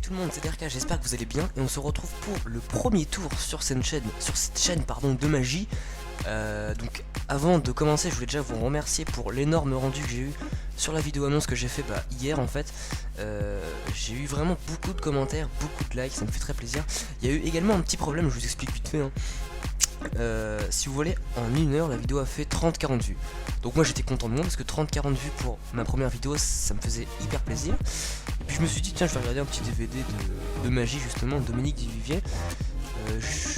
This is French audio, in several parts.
tout le monde, c'est RK, j'espère que vous allez bien et on se retrouve pour le premier tour sur cette chaîne de magie. Donc avant de commencer, je voulais déjà vous remercier pour l'énorme rendu que j'ai eu sur la vidéo annonce que j'ai fait hier en fait. J'ai eu vraiment beaucoup de commentaires, beaucoup de likes, ça me fait très plaisir. Il y a eu également un petit problème, je vous explique vite fait. Si vous voulez, en 1 heure la vidéo a fait 30-40 vues. Donc moi j'étais content de moi parce que 30-40 vues pour ma première vidéo, ça me faisait hyper plaisir. Et puis je me suis dit tiens, je vais regarder un petit DVD de magie justement, Dominique Duvivier.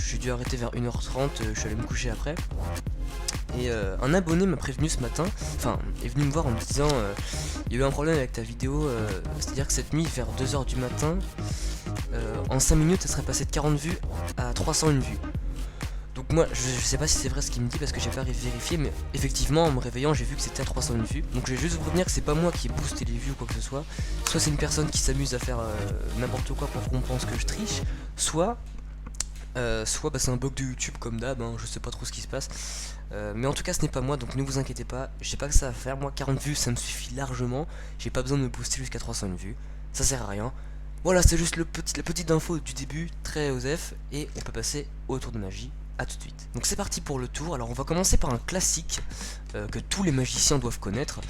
J'ai dû arrêter vers 1h30, je suis allé me coucher après. Et un abonné m'a prévenu ce matin, enfin est venu me voir en me disant il y a eu un problème avec ta vidéo, c'est à dire que cette nuit vers 2h du matin, en 5 minutes elle serait passée de 40 vues à 301 vues. Donc moi je sais pas si c'est vrai ce qu'il me dit parce que j'ai pas vérifié, mais effectivement en me réveillant j'ai vu que c'était à 301 vues. Donc je vais juste vous prévenir que c'est pas moi qui ai boosté les vues ou quoi que ce soit. Soit c'est une personne qui s'amuse à faire n'importe quoi pour qu'on pense que je triche, soit c'est un bug de YouTube comme d'hab, hein, je sais pas trop ce qui se passe. Mais en tout cas ce n'est pas moi, donc ne vous inquiétez pas, j'ai pas que ça à faire. Moi 40 vues ça me suffit largement, j'ai pas besoin de me booster jusqu'à 301 vues, ça sert à rien. Voilà, c'est juste la petite info du début, très osef, et on peut passer au tour de magie. A tout de suite. Donc c'est parti pour le tour. Alors on va commencer par un classique que tous les magiciens doivent connaître.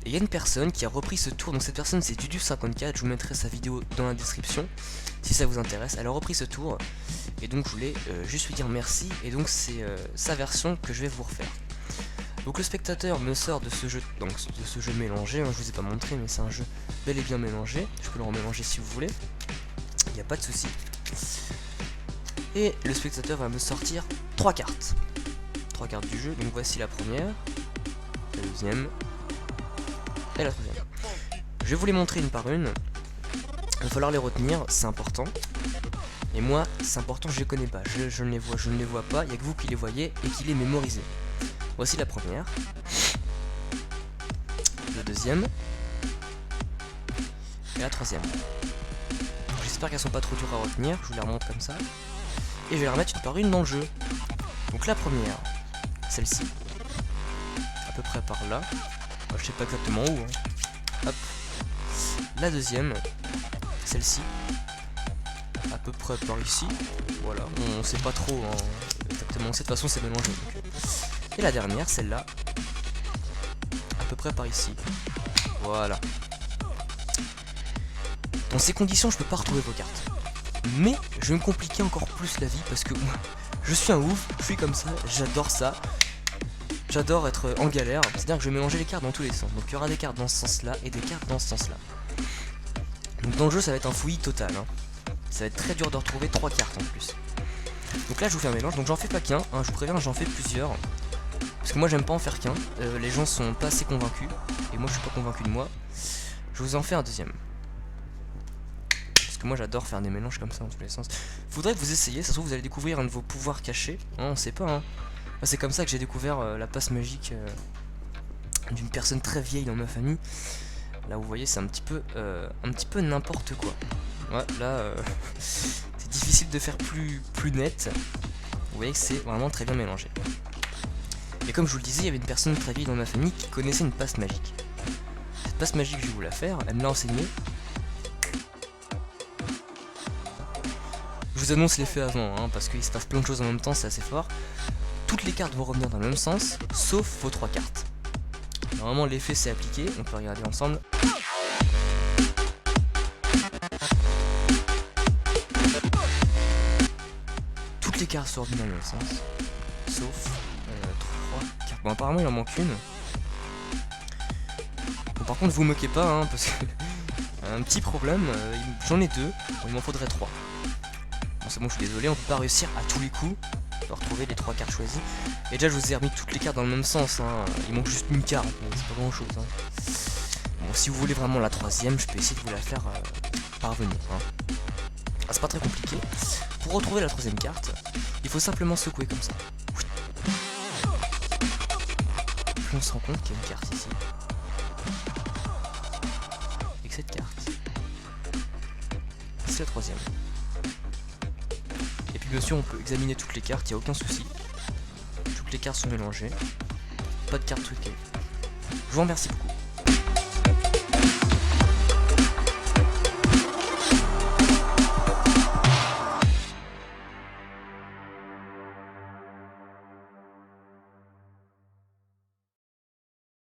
Et il y a une personne qui a repris ce tour. Donc cette personne c'est Dudu54. Je vous mettrai sa vidéo dans la description si ça vous intéresse. Elle a repris ce tour. Et donc je voulais juste lui dire merci. Et donc c'est sa version que je vais vous refaire. Donc le spectateur me sort de ce jeu, mélangé. Hein, je vous ai pas montré mais c'est un jeu bel et bien mélangé. Je peux le remélanger si vous voulez. Il n'y a pas de souci. Et le spectateur va me sortir 3 cartes. 3 cartes du jeu, donc voici la première, la deuxième et la troisième. Je vais vous les montrer une par une. Il va falloir les retenir, c'est important. Et moi, c'est important, je les connais pas. Je ne les vois pas, il n'y a que vous qui les voyez et qui les mémorisez. Voici la première. La deuxième. Et la troisième. J'espère qu'elles sont pas trop dures à retenir, je vous les remonte comme ça. Et je vais les remettre une par une dans le jeu. Donc la première, celle-ci, à peu près par là. Enfin, je sais pas exactement où. Hein. Hop. La deuxième, celle-ci, à peu près par ici. Voilà, on sait pas trop hein, exactement. De toute façon, c'est mélangé. Donc. Et la dernière, celle-là, à peu près par ici. Voilà. Dans ces conditions, je peux pas retrouver vos cartes. Mais je vais me compliquer encore plus la vie parce que moi, je suis un ouf, je suis comme ça, j'adore ça. J'adore être en galère, c'est-à-dire que je vais mélanger les cartes dans tous les sens. Donc il y aura des cartes dans ce sens-là et des cartes dans ce sens-là. Donc dans le jeu ça va être un fouillis total. Hein. Ça va être très dur de retrouver 3 cartes en plus. Donc là je vous fais un mélange, donc j'en fais pas qu'un, hein, je vous préviens j'en fais plusieurs. Parce que moi j'aime pas en faire qu'un, les gens sont pas assez convaincus. Et moi je suis pas convaincu de moi. Je vous en fais un deuxième. Moi j'adore faire des mélanges comme ça dans tous les sens. Faudrait que vous essayiez, ça se trouve vous allez découvrir un de vos pouvoirs cachés. Hein, on sait pas hein. C'est comme ça que j'ai découvert la passe magique d'une personne très vieille dans ma famille. Là vous voyez c'est un petit peu n'importe quoi. Ouais là c'est difficile de faire plus net. Vous voyez que c'est vraiment très bien mélangé. Et comme je vous le disais, il y avait une personne très vieille dans ma famille qui connaissait une passe magique. Cette passe magique je vais vous la faire, elle me l'a enseignée. Je vous annonce l'effet avant, hein, parce qu'il se passe plein de choses en même temps, c'est assez fort. Toutes les cartes vont revenir dans le même sens, sauf vos 3 cartes. Normalement l'effet s'est appliqué, on peut regarder ensemble. Toutes les cartes sont revenues dans le même sens, sauf 3 cartes. Bon apparemment il en manque une. Bon, par contre vous moquez pas, hein, parce que un petit problème, j'en ai 2, bon, il m'en faudrait 3. Bon, c'est bon, je suis désolé, on peut pas réussir à tous les coups. On peut retrouver les 3 cartes choisies. Et déjà, je vous ai remis toutes les cartes dans le même sens. Hein. Il manque juste une carte, mais c'est pas grand chose. Hein. Bon, si vous voulez vraiment la troisième, je peux essayer de vous la faire parvenir. Hein. Ah, c'est pas très compliqué. Pour retrouver la troisième carte, il faut simplement secouer comme ça. Puis on se rend compte qu'il y a une carte ici. Et que cette carte, c'est la troisième. Bien sûr on peut examiner toutes les cartes, il n'y a aucun souci. Toutes les cartes sont mélangées. Pas de cartes truquées. Je vous remercie beaucoup.